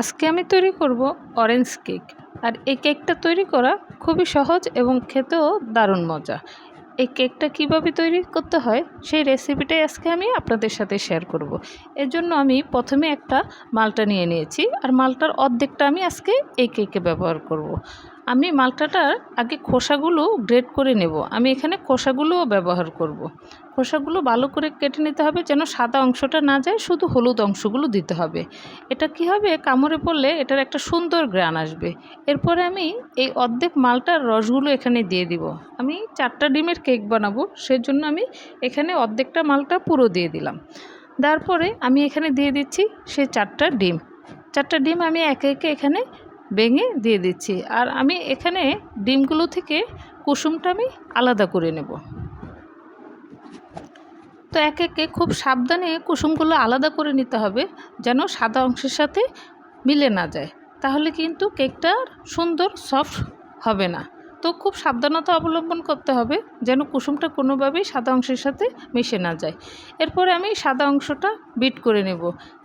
আজকে আমি তৈরি করব অরেঞ্জ কেক। আর এই কেকটা তৈরি করা খুবই সহজ এবং খেতেও দারুণ মজা। এই কেকটা কিভাবে তৈরি করতে হয় সেই রেসিপিটাই আজকে আমি আপনাদের সাথে শেয়ার করব। এর জন্য আমি প্রথমে একটা মালটা নিয়ে নিয়েছি, আর মালটার অর্ধেকটা আমি আজকে এই কেকে ব্যবহার করব। আমি মালটাটার আগে খোসাগুলো গ্রেট করে নেব। আমি এখানে খোসাগুলোও ব্যবহার করব। খোসাগুলো ভালো করে কেটে নিতে হবে, যেন সাদা অংশটা না যায়, শুধু হলুদ অংশগুলো দিতে হবে। এটা কি হবে, কামড়ে পড়লে এটার একটা সুন্দর ঘ্রাণ আসবে। এরপরে আমি এই অর্ধেক মালটার রসগুলো এখানে দিয়ে দিব। আমি 4টা ডিমের কেক বানাবো, সেজন্য আমি এখানে অর্ধেকটা মালটা পুরো দিয়ে দিলাম। দেওয়ার পরে আমি এখানে দিয়ে দিচ্ছি সেই 4টা ডিম। 4টা ডিম আমি একে একে এখানে ভেঙে দিয়ে দিচ্ছি। আর আমি এখানে ডিমগুলো থেকে কুসুমটা আমি আলাদা করে নেব। তো একে একে খুব সাবধানে কুসুমগুলো আলাদা করে নিতে হবে, যেন সাদা অংশের সাথে মিলে না যায়, তাহলে কিন্তু কেকটা সুন্দর সফট হবে না। তো খুব সাবধানতা অবলম্বন করতে হবে, যেন কুসুমটা কোনোভাবেই সাদা অংশের সাথে মিশে না যায়। এরপরে আমি সাদা অংশটা বিট করে নেব।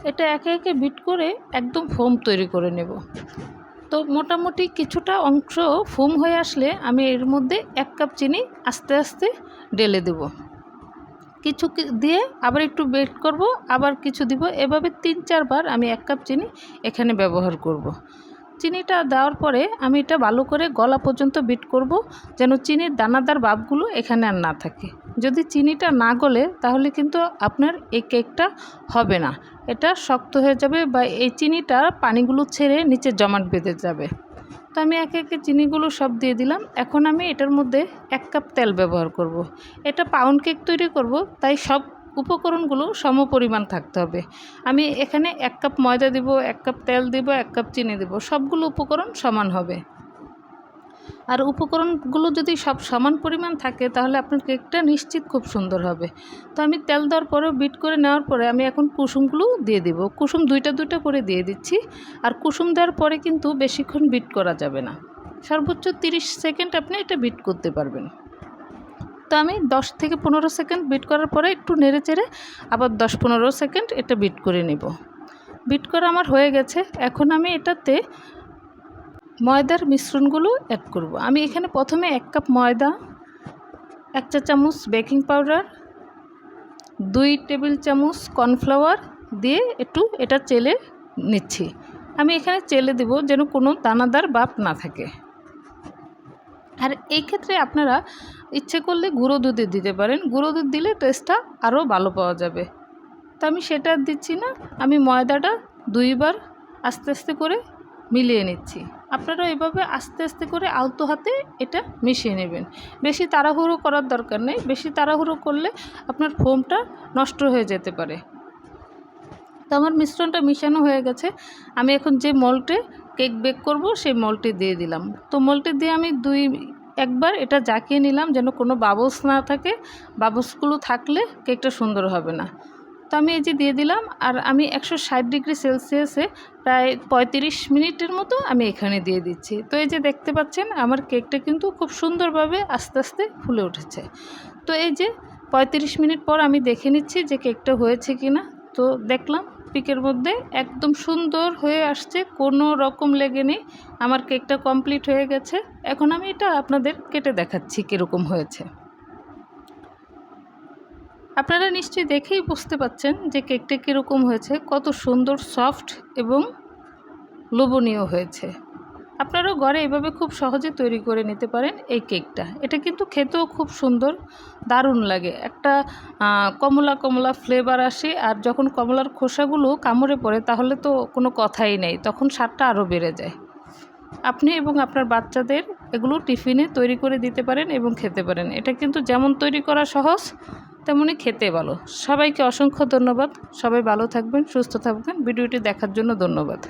এটা একে একে বিট করে একদম ফোম তৈরি করে নেব। তো মোটামুটি কিছুটা অংশ ফোম হয়ে আসলে আমি এর মধ্যে 1 কাপ চিনি আস্তে আস্তে ঢেলে দেব। কিছু দিয়ে আবার একটু বেট করব, আবার কিছু দিব, এভাবে 3-4 বার আমি 1 কাপ চিনি এখানে ব্যবহার করব। চিনিটা দেওয়ার পরে আমি এটা ভালো করে গলা পর্যন্ত বিট করব, যেন চিনির দানাদার ভাবগুলো এখানে আর না থাকে। যদি চিনিটা না গলে তাহলে কিন্তু আপনার এই কেকটা হবে না, এটা শক্ত হয়ে যাবে বা এই চিনিটা পানিগুলো ছেড়ে নিচে জমাট বেঁধে যাবে। তো আমি একে একে চিনিগুলো সব দিয়ে দিলাম। এখন আমি এটার মধ্যে 1 কাপ তেল ব্যবহার করব। এটা পাউন্ড কেক তৈরি করব, তাই সব উপকরণগুলো সমপরিমাণ থাকতে হবে। আমি এখানে 1 কাপ ময়দা দিব, 1 কাপ তেল দিব, 1 কাপ চিনি দিব, সবগুলো উপকরণ সমান হবে। আর উপকরণগুলো যদি সব সমান পরিমাণ থাকে তাহলে আপনার কেকটা নিশ্চিত খুব সুন্দর হবে। তো আমি তেল দেওয়ার পরেও বিট করে নেওয়ার পরে আমি এখন কুসুমগুলো দিয়ে দিব। কুসুম দুইটা করে দিয়ে দিচ্ছি। আর কুসুম দেওয়ার পরে কিন্তু বেশিক্ষণ বিট করা যাবে না, সর্বোচ্চ 30 সেকেন্ড আপনি এটা বিট করতে পারবেন। তো আমি 10 থেকে 15 সেকেন্ড বিট করার পরে একটু নেড়ে চেড়ে আবার 10-15 সেকেন্ড এটা বিট করে নেব। বিট করা আমার হয়ে গেছে। এখন আমি এটাতে ময়দার মিশ্রণগুলো অ্যাড করব। আমি এখানে প্রথমে 1 কাপ ময়দা, 1 চা চামচ বেকিং পাউডার, 2 টেবিল চামচ কর্নফ্লাওয়ার দিয়ে একটু এটা চেলে নিচ্ছি। আমি এখানে চেলে দেব যেন কোনো দানাদার ভাব না থাকে। আর এই ক্ষেত্রে আপনারা ইচ্ছে করলে গুঁড়ো দুধ দিতে পারেন, গুঁড়ো দুধ দিলে টেস্টটা আরও ভালো পাওয়া যাবে। তো আমি সেটা দিচ্ছি না, আমি ময়দাটা 2 বার আস্তে আস্তে করে মিলিয়ে নিচ্ছি। আপনারা এভাবে আস্তে আস্তে করে আলতো হাতে এটা মিশিয়ে নেবেন। বেশি তাড়াহুড়ো করার দরকার নেই, বেশি তাড়াহুড়ো করলে আপনার ফোমটা নষ্ট হয়ে যেতে পারে। তো আমার মিশ্রণটা মিশানো হয়ে গেছে। আমি এখন যে মোল্ডে কেক বেক করব সেই মোল্ডটি দিয়ে দিলাম। তো মোল্ডটি দিয়ে আমি একবার এটা জাকিয়ে নিলাম, যেন কোনো বাবলস না থাকে। বাবলসগুলো থাকলে কেকটা সুন্দর হবে না। তো আমি এই যে দিয়ে দিলাম, আর আমি 160 ডিগ্রি সেলসিয়াসে প্রায় 35 মিনিটের মতো আমি এখানে দিয়ে দিচ্ছি। তো এই যে দেখতে পাচ্ছেন আমার কেকটা কিন্তু খুব সুন্দরভাবে আস্তে আস্তে ফুলে উঠেছে। তো এই যে 35 মিনিট পর আমি দেখে নিচ্ছি যে কেকটা হয়েছে কি না। তো দেখলাম পিকের মধ্যে একদম সুন্দর হয়ে আসছে, কোনো রকম লেগে নেই। আমার কেকটা কমপ্লিট হয়ে গেছে। এখন আমি এটা আপনাদের কেটে দেখাচ্ছি কীরকম হয়েছে। আপনারা নিশ্চয়ই দেখেই বুঝতে পাচ্ছেন যে কেকটা কীরকম হয়েছে, কত সুন্দর সফট এবং লোভনীয় হয়েছে। আপনারাও ঘরে এভাবে খুব সহজে তৈরি করে নিতে পারেন এই কেকটা। এটা কিন্তু খেতেও খুব সুন্দর, দারুণ লাগে। একটা কমলা কমলা ফ্লেভার আসে, আর যখন কমলার খোসাগুলো কামড়ে পড়ে তাহলে তো কোনো কথাই নেই, তখন স্বাদটা আরও বেড়ে যায়। আপনি এবং আপনার বাচ্চাদের এগুলো টিফিনে তৈরি করে দিতে পারেন এবং খেতে পারেন। এটা কিন্তু যেমন তৈরি করা সহজ, তেমনি খেতে ভালো। সবাইকে অসংখ্য ধন্যবাদ। সবাই ভালো থাকবেন, সুস্থ থাকবেন। ভিডিওটি দেখার জন্য ধন্যবাদ।